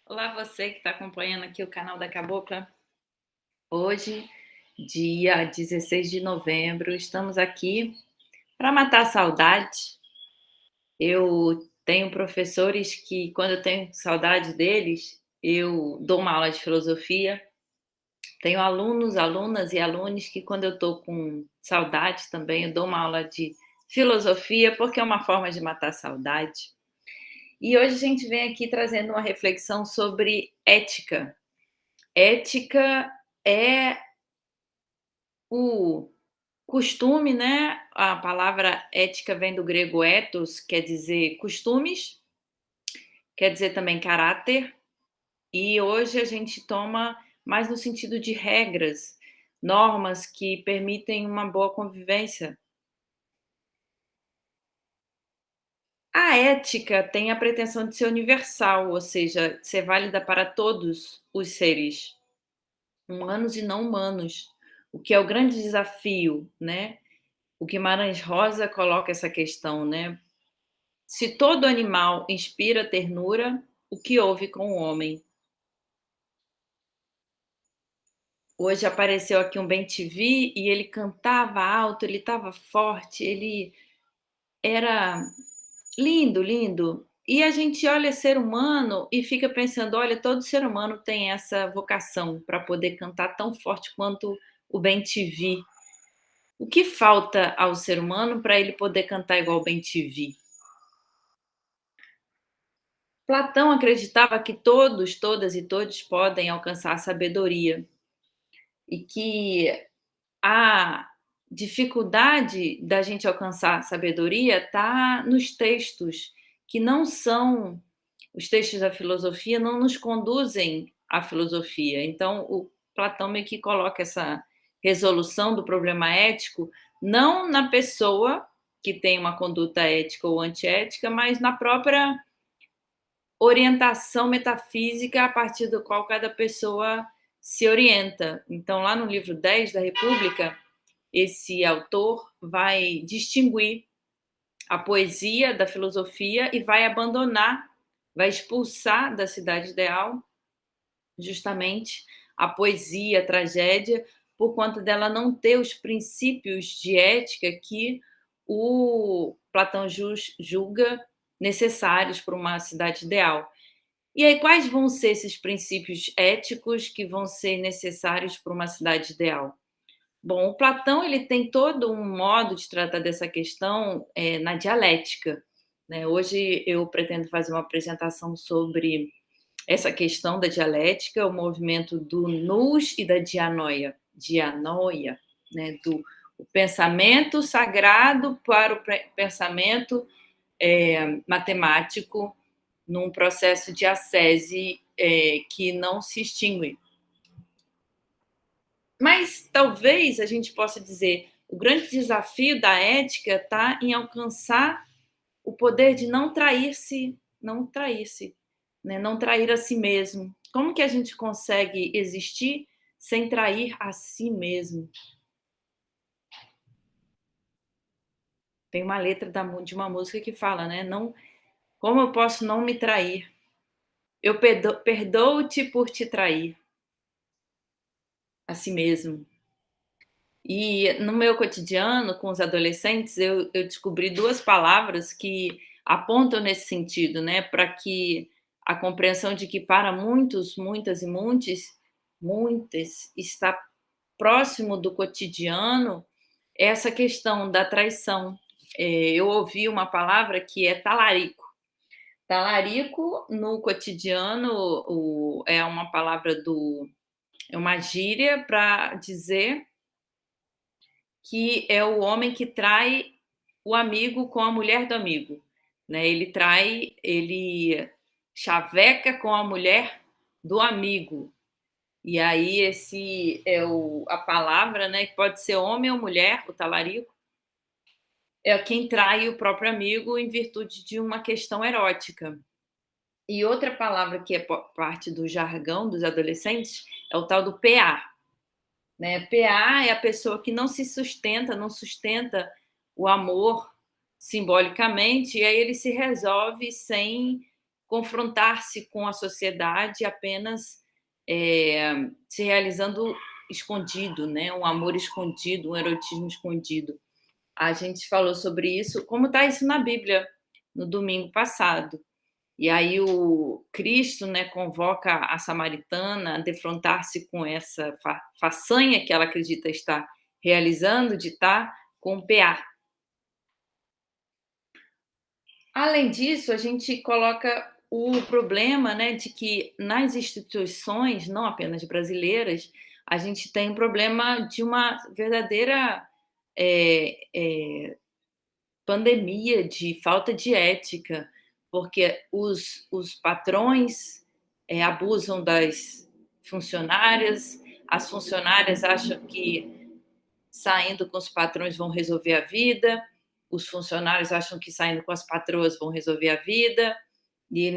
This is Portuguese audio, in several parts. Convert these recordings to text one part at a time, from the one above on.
Olá, você que está acompanhando aqui o canal da Cabocla. Hoje, dia 16 de novembro, estamos aqui para matar a saudade. Eu tenho professores que, quando eu tenho saudade deles, eu dou uma aula de filosofia. Tenho alunos, alunas e alunos que, quando eu estou com saudade também, eu dou uma aula de filosofia, porque é uma forma de matar a saudade. E hoje a gente vem aqui trazendo uma reflexão sobre ética. Ética é o costume, né? A palavra ética vem do grego ethos, quer dizer costumes, quer dizer também caráter, e hoje a gente toma mais no sentido de regras, normas que permitem uma boa convivência. A ética tem a pretensão de ser universal, ou seja, ser válida para todos os seres, humanos e não humanos, o que é o grande desafio, né? O Guimarães Rosa coloca essa questão, né? Se todo animal inspira ternura, o que houve com o homem? Hoje apareceu aqui um bem-te-vi e ele cantava alto, ele estava forte, ele era lindo, lindo. E a gente olha ser humano e fica pensando, olha, todo ser humano tem essa vocação para poder cantar tão forte quanto o bem-te-vi. O que falta ao ser humano para ele poder cantar igual o bem-te-vi? Platão acreditava que todos, todas e todos podem alcançar a sabedoria e que a dificuldade da gente alcançar a sabedoria está nos textos, que não são os textos da filosofia, não nos conduzem à filosofia. Então, o Platão meio que coloca essa resolução do problema ético não na pessoa que tem uma conduta ética ou antiética, mas na própria orientação metafísica a partir do qual cada pessoa se orienta. Então, lá no livro 10 da República, esse autor vai distinguir a poesia da filosofia e vai abandonar, vai expulsar da cidade ideal justamente a poesia, a tragédia, por conta dela não ter os princípios de ética que o Platão julga necessários para uma cidade ideal. E aí, quais vão ser esses princípios éticos que vão ser necessários para uma cidade ideal? Bom, o Platão ele tem todo um modo de tratar dessa questão na dialética, né? Hoje eu pretendo fazer uma apresentação sobre essa questão da dialética, o movimento do nous e da dianoia, né? Do o pensamento sagrado para o pensamento matemático num processo de ascese que não se extingue. Mas talvez a gente possa dizer o grande desafio da ética está em alcançar o poder de não trair-se, não trair-se, né? Não trair a si mesmo. Como que a gente consegue existir sem trair a si mesmo? Tem uma letra de uma música que fala, né? Não, como eu posso não me trair? Eu perdoo-te por te trair a si mesmo. E no meu cotidiano com os adolescentes, eu descobri duas palavras que apontam nesse sentido, né? Para que a compreensão de que para muitos, muitas e muitas, está próximo do cotidiano essa questão da traição. Eu ouvi uma palavra que é talarico. Talarico no cotidiano é uma palavra é uma gíria para dizer que é o homem que trai o amigo com a mulher do amigo, né? Ele trai, ele chaveca com a mulher do amigo. E aí esse é a palavra, né? Que pode ser homem ou mulher, o talarico, é quem trai o próprio amigo em virtude de uma questão erótica. E outra palavra que é parte do jargão dos adolescentes é o tal do PA, né? PA é a pessoa que não se sustenta, não sustenta o amor simbolicamente, e aí ele se resolve sem confrontar-se com a sociedade apenas se realizando escondido, né? Um amor escondido, um erotismo escondido. A gente falou sobre isso, como está isso na Bíblia, no domingo passado. E aí o Cristo, né, convoca a samaritana a defrontar-se com essa façanha que ela acredita estar realizando, de estar com o PA. Além disso, a gente coloca o problema, né, de que nas instituições, não apenas brasileiras, a gente tem um problema de uma verdadeira pandemia de falta de ética, porque os patrões abusam das funcionárias, as funcionárias acham que saindo com os patrões vão resolver a vida, os funcionários acham que saindo com as patroas vão resolver a vida, e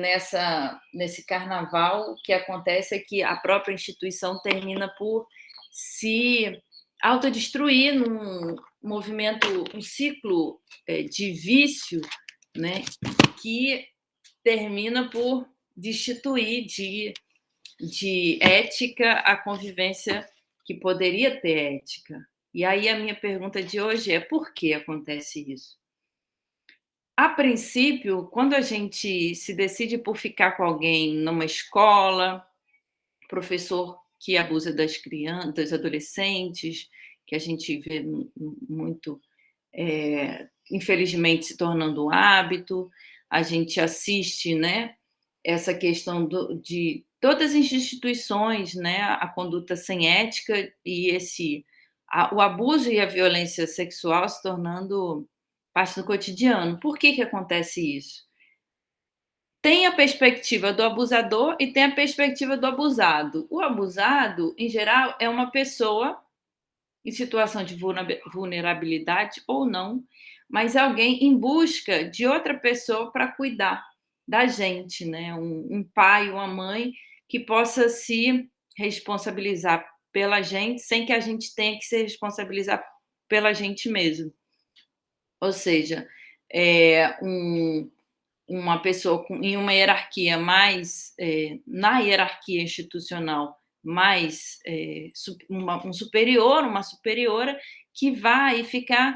nesse carnaval o que acontece é que a própria instituição termina por se autodestruir num movimento, um ciclo de vício, né, que termina por destituir de ética a convivência que poderia ter ética. E aí a minha pergunta de hoje é: por que acontece isso? A princípio, quando a gente se decide por ficar com alguém numa escola, professor que abusa das crianças, dos adolescentes, que a gente vê muito, infelizmente, se tornando um hábito, a gente assiste, né, essa questão de todas as instituições, né, a conduta sem ética e o abuso e a violência sexual se tornando parte do cotidiano. Por que acontece isso? Tem a perspectiva do abusador e tem a perspectiva do abusado. O abusado, em geral, é uma pessoa em situação de vulnerabilidade ou não, mas alguém em busca de outra pessoa para cuidar da gente, né? Um pai, uma mãe que possa se responsabilizar pela gente sem que a gente tenha que se responsabilizar pela gente mesmo. Ou seja, uma pessoa em uma hierarquia mais, na hierarquia institucional, mais um superior, uma superiora, que vai ficar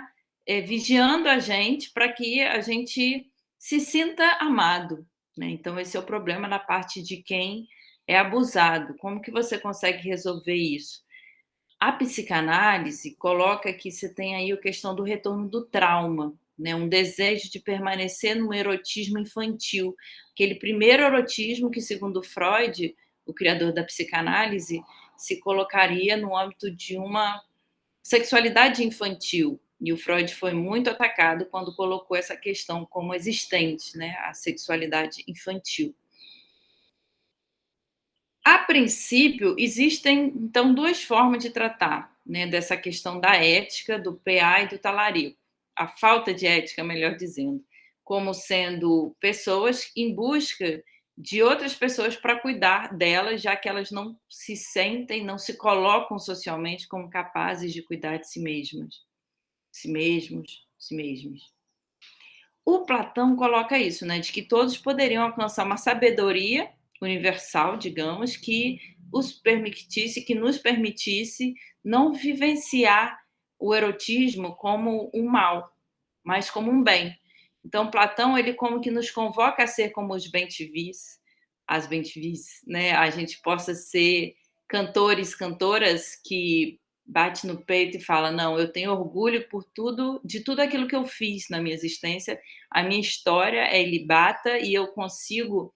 vigiando a gente para que a gente se sinta amado. Né? Então, esse é o problema na parte de quem é abusado. Como que você consegue resolver isso? A psicanálise coloca que você tem aí a questão do retorno do trauma, né? Um desejo de permanecer no erotismo infantil, aquele primeiro erotismo que, segundo Freud, o criador da psicanálise, se colocaria no âmbito de uma sexualidade infantil. E o Freud foi muito atacado quando colocou essa questão como existente, né? A sexualidade infantil. A princípio, existem, então, duas formas de tratar, né, dessa questão da ética, do PA e do talarico. A falta de ética, melhor dizendo, como sendo pessoas em busca de outras pessoas para cuidar delas, já que elas não se sentem, não se colocam socialmente como capazes de cuidar de si mesmas. Si mesmos, si mesmas. O Platão coloca isso, né, de que todos poderiam alcançar uma sabedoria universal, digamos, que nos permitisse não vivenciar o erotismo como um mal, mas como um bem. Então, Platão, ele como que nos convoca a ser como os bem-te-vis, as bem-te-vis, né? A gente possa ser cantores, cantoras que bate no peito e fala: não, eu tenho orgulho por tudo, de tudo aquilo que eu fiz na minha existência, a minha história é ilibata e eu consigo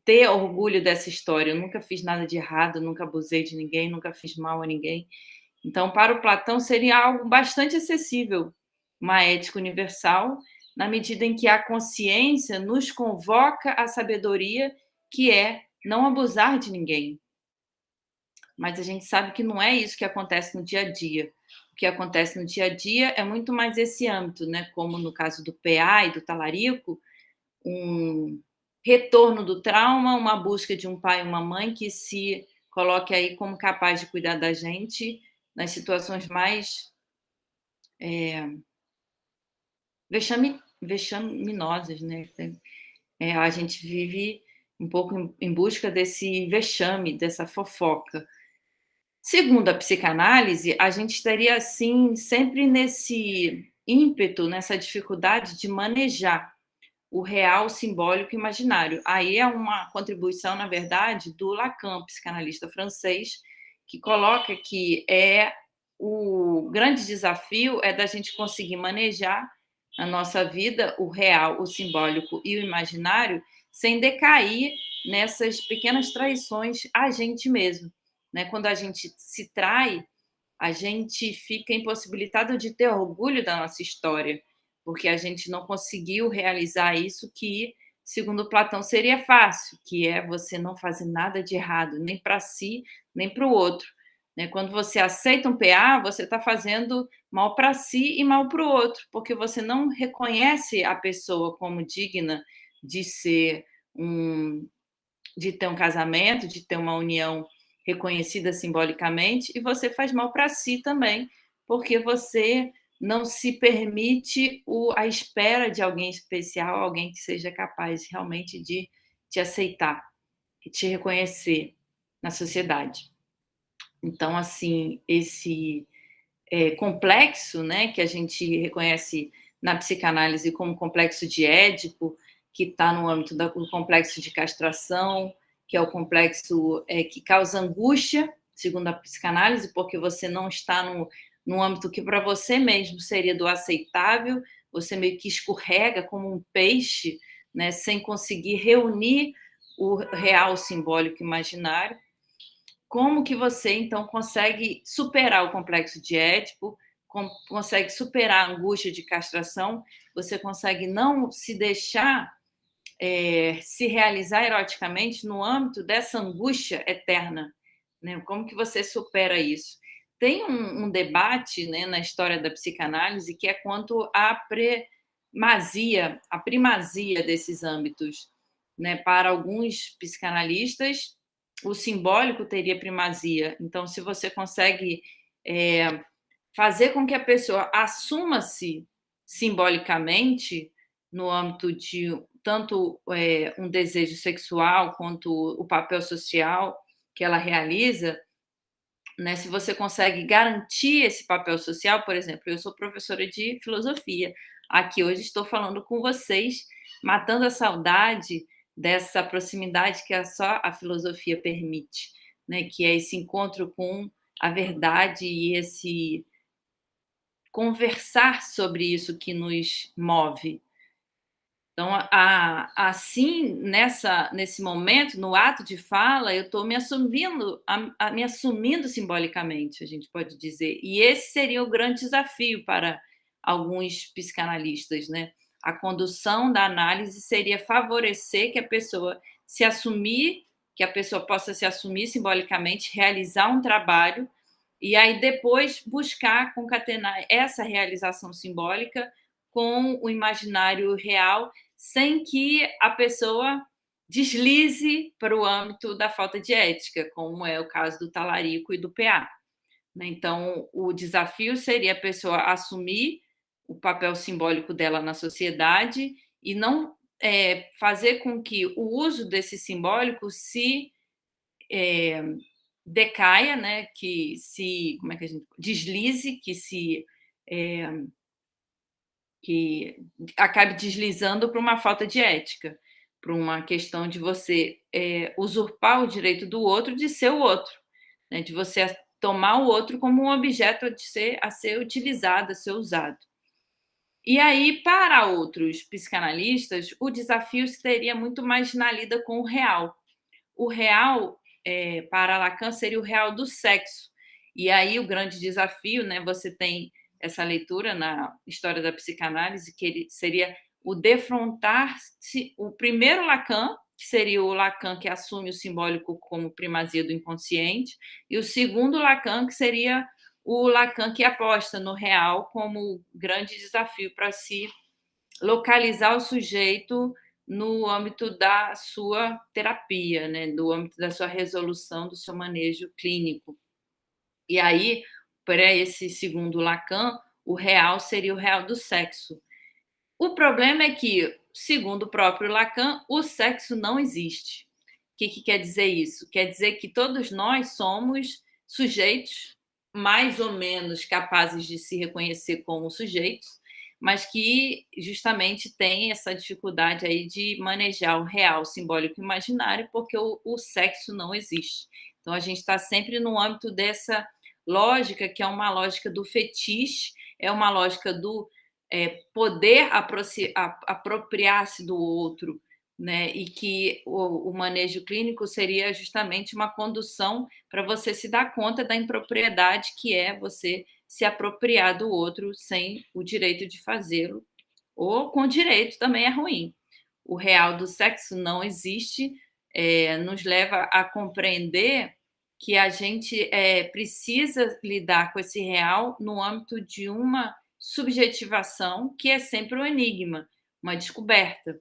ter orgulho dessa história. Eu nunca fiz nada de errado, nunca abusei de ninguém, nunca fiz mal a ninguém. Então, para o Platão, seria algo bastante acessível, uma ética universal, na medida em que a consciência nos convoca à sabedoria, que é não abusar de ninguém. Mas a gente sabe que não é isso que acontece no dia a dia. O que acontece no dia a dia é muito mais esse âmbito, né? Como no caso do PA e do talarico, um retorno do trauma, uma busca de um pai e uma mãe que se coloque aí como capaz de cuidar da gente nas situações mais vexaminosas, né? A gente vive um pouco em busca desse vexame, dessa fofoca. Segundo a psicanálise, a gente estaria, assim, sempre nesse ímpeto, nessa dificuldade de manejar o real, simbólico e imaginário. Aí é uma contribuição, na verdade, do Lacan, psicanalista francês, que coloca que o grande desafio é da gente conseguir manejar na nossa vida o real, o simbólico e o imaginário sem decair nessas pequenas traições a gente mesmo, né? Quando a gente se trai, a gente fica impossibilitado de ter orgulho da nossa história, porque a gente não conseguiu realizar isso que, segundo Platão, seria fácil, que é você não fazer nada de errado, nem para si, nem para o outro. Né? Quando você aceita um PA, você está fazendo mal para si e mal para o outro, porque você não reconhece a pessoa como digna de ser um, de ter um casamento, de ter uma união reconhecida simbolicamente, e você faz mal para si também, porque você não se permite a espera de alguém especial, alguém que seja capaz realmente de te aceitar e te reconhecer na sociedade. Então, assim, esse complexo, né, que a gente reconhece na psicanálise como complexo de Édipo, que está no âmbito do complexo de castração, que é o complexo que causa angústia, segundo a psicanálise, porque você não está no âmbito que para você mesmo seria do aceitável, você meio que escorrega como um peixe, né, sem conseguir reunir o real, simbólico e imaginário. Como que você, então, consegue superar o complexo de Édipo, consegue superar a angústia de castração, você consegue não se deixar se realizar eroticamente no âmbito dessa angústia eterna, né? Como que você supera isso? Tem um debate, né, na história da psicanálise que é quanto à primazia desses âmbitos, né? Para alguns psicanalistas, o simbólico teria primazia. Então, se você consegue fazer com que a pessoa assuma-se simbolicamente no âmbito de tanto um desejo sexual quanto o papel social que ela realiza, né? Se você consegue garantir esse papel social, por exemplo, eu sou professora de filosofia, aqui hoje estou falando com vocês, matando a saudade dessa proximidade que só a filosofia permite, né? Que é esse encontro com a verdade e esse conversar sobre isso que nos move. Então, assim, nesse momento, no ato de fala, eu estou me assumindo, me assumindo simbolicamente, a gente pode dizer. E esse seria o grande desafio para alguns psicanalistas, né? A condução da análise seria favorecer que a pessoa se assumir, que a pessoa possa se assumir simbolicamente, realizar um trabalho e aí depois buscar concatenar essa realização simbólica com o imaginário real, sem que a pessoa deslize para o âmbito da falta de ética, como é o caso do talarico e do PA. Então, o desafio seria a pessoa assumir o papel simbólico dela na sociedade e não fazer com que o uso desse simbólico se decaia, né, que se, como é que a gente deslize, é, que acabe deslizando para uma falta de ética, para uma questão de você usurpar o direito do outro de ser o outro, né, de você tomar o outro como um objeto a ser utilizado, a ser usado. E aí, para outros psicanalistas, o desafio seria muito mais na lida com o real. O real, para Lacan, seria o real do sexo. E aí o grande desafio, né? Você tem essa leitura na história da psicanálise, que ele seria o defrontar-se, o primeiro Lacan, que seria o Lacan que assume o simbólico como primazia do inconsciente, e o segundo Lacan, que seria o Lacan que aposta no real como grande desafio para se localizar o sujeito no âmbito da sua terapia, né, do âmbito da sua resolução, do seu manejo clínico. E aí, para esse segundo Lacan, o real seria o real do sexo. O problema é que segundo o próprio Lacan, o sexo não existe. O que quer dizer isso? Quer dizer que todos nós somos sujeitos mais ou menos capazes de se reconhecer como sujeitos, mas que justamente têm essa dificuldade aí de manejar o real, simbólico e imaginário, porque o sexo não existe. Então a gente está sempre no âmbito dessa lógica, que é uma lógica do fetiche, é uma lógica do poder apropriar-se do outro, né? E que o manejo clínico seria justamente uma condução para você se dar conta da impropriedade que é você se apropriar do outro sem o direito de fazê-lo, ou com direito também é ruim. O real do sexo não existe, nos leva a compreender que a gente precisa lidar com esse real no âmbito de uma subjetivação que é sempre um enigma, uma descoberta.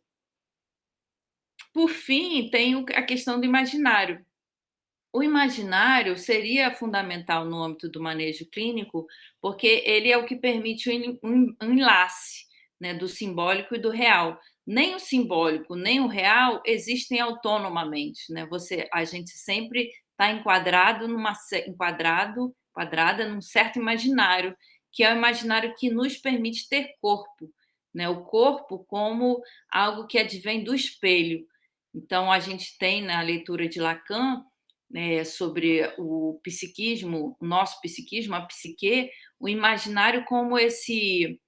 Por fim, tem a questão do imaginário. O imaginário seria fundamental no âmbito do manejo clínico, porque ele é o que permite um enlace, né, do simbólico e do real. Nem o simbólico, nem o real existem autonomamente, né? A gente sempre está enquadrada num certo imaginário, que é o imaginário que nos permite ter corpo, né? O corpo como algo que advém do espelho. Então, a gente tem na leitura de Lacan, né, sobre o psiquismo, o nosso psiquismo, a psique, o imaginário como esse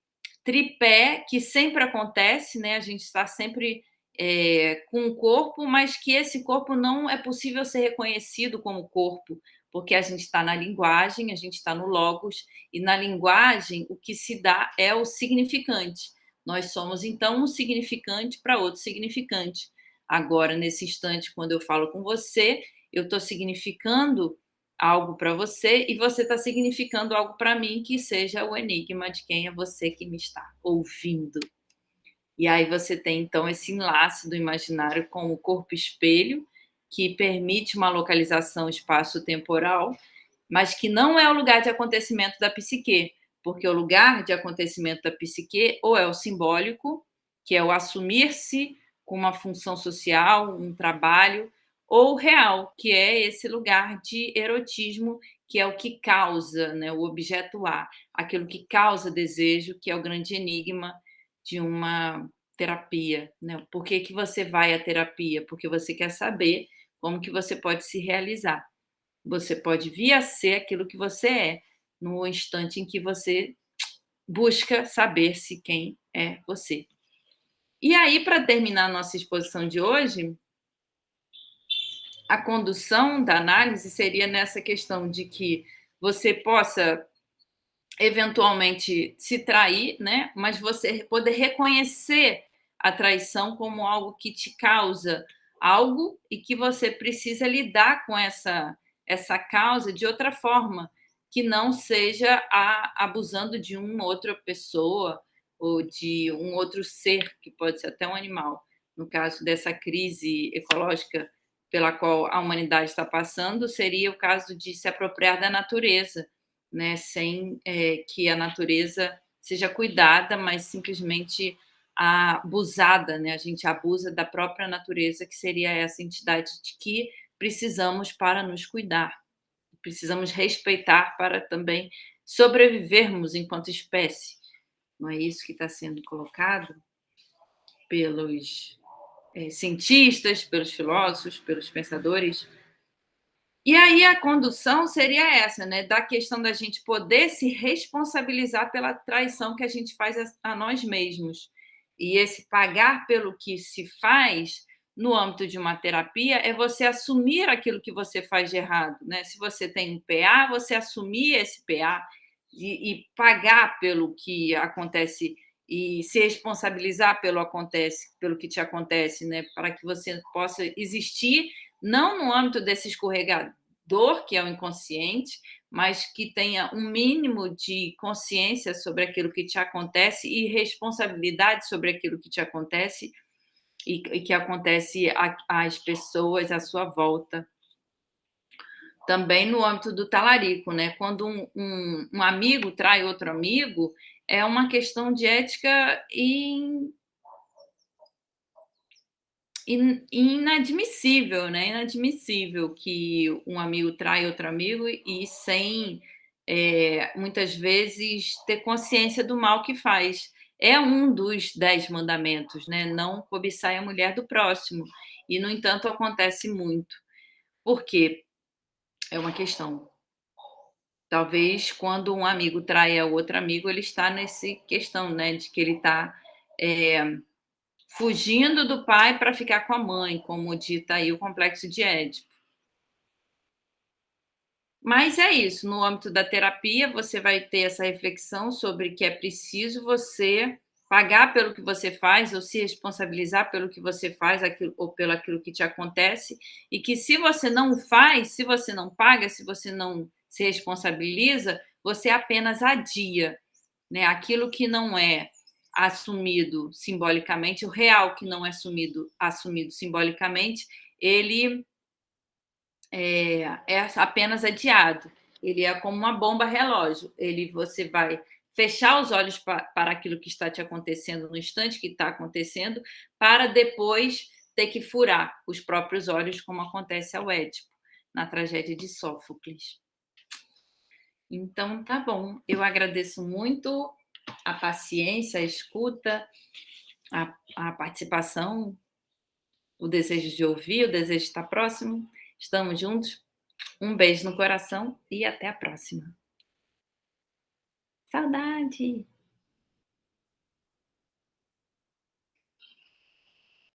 tripé que sempre acontece, né? A gente está sempre com o corpo, mas que esse corpo não é possível ser reconhecido como corpo, porque a gente está na linguagem, a gente está no logos, e na linguagem o que se dá é o significante. Nós somos, então, um significante para outro significante. Agora, nesse instante, quando eu falo com você, eu estou significando algo para você e você está significando algo para mim que seja o enigma de quem é você que me está ouvindo. E aí você tem, então, esse enlace do imaginário com o corpo espelho, que permite uma localização espaço-temporal, mas que não é o lugar de acontecimento da psique, porque o lugar de acontecimento da psique ou é o simbólico, que é o assumir-se com uma função social, um trabalho, ou o real, que é esse lugar de erotismo, que é o que causa, né, o objeto A, aquilo que causa desejo, que é o grande enigma de uma terapia, né? Por que que você vai à terapia? Porque você quer saber como que você pode se realizar. Você pode vir a ser aquilo que você é, no instante em que você busca saber-se quem é você. E aí, para terminar a nossa exposição de hoje, a condução da análise seria nessa questão de que você possa eventualmente se trair, né? Mas você poder reconhecer a traição como algo que te causa algo e que você precisa lidar com essa causa de outra forma, que não seja abusando de uma outra pessoa ou de um outro ser, que pode ser até um animal. No caso dessa crise ecológica pela qual a humanidade está passando, seria o caso de se apropriar da natureza, né, sem que a natureza seja cuidada, mas simplesmente abusada, né? A gente abusa da própria natureza, que seria essa entidade de que precisamos para nos cuidar, precisamos respeitar para também sobrevivermos enquanto espécie. Não é isso que está sendo colocado pelos cientistas, pelos filósofos, pelos pensadores? E aí a condução seria essa, né, da questão da gente poder se responsabilizar pela traição que a gente faz a nós mesmos. E esse pagar pelo que se faz no âmbito de uma terapia é você assumir aquilo que você faz de errado, né? Se você tem um PA, você assumir esse PA e pagar pelo que acontece e se responsabilizar pelo que te acontece, né? Para que você possa existir não no âmbito desse escorregador, que é o inconsciente, mas que tenha um mínimo de consciência sobre aquilo que te acontece e responsabilidade sobre aquilo que te acontece e que acontece às pessoas à sua volta. Também no âmbito do talarico, né? Quando um amigo trai outro amigo, é uma questão de ética inadmissível, né, inadmissível que um amigo trai outro amigo e sem, muitas vezes ter consciência do mal que faz. É um dos 10 mandamentos, né, não cobiçai a mulher do próximo, e no entanto acontece muito. Por quê? É uma questão. Talvez quando um amigo trai a outro amigo, ele está nesse questão, né, de que ele está, fugindo do pai para ficar com a mãe, como dita aí o complexo de Édipo. Mas é isso, no âmbito da terapia, você vai ter essa reflexão sobre que é preciso você pagar pelo que você faz ou se responsabilizar pelo que você faz aquilo, ou pelo aquilo que te acontece, e que se você não faz, se você não paga, se você não se responsabiliza, você apenas adia, né? Aquilo que não é assumido simbolicamente, o real que não é assumido simbolicamente, ele é apenas adiado. Ele é como uma bomba relógio. Você vai fechar os olhos para aquilo que está te acontecendo no instante que está acontecendo, para depois ter que furar os próprios olhos, como acontece ao Édipo, na tragédia de Sófocles. Então, tá bom. Eu agradeço muito a paciência, a escuta, a participação, o desejo de ouvir, o desejo de estar próximo. Estamos juntos. Um beijo no coração e até a próxima. Saudade!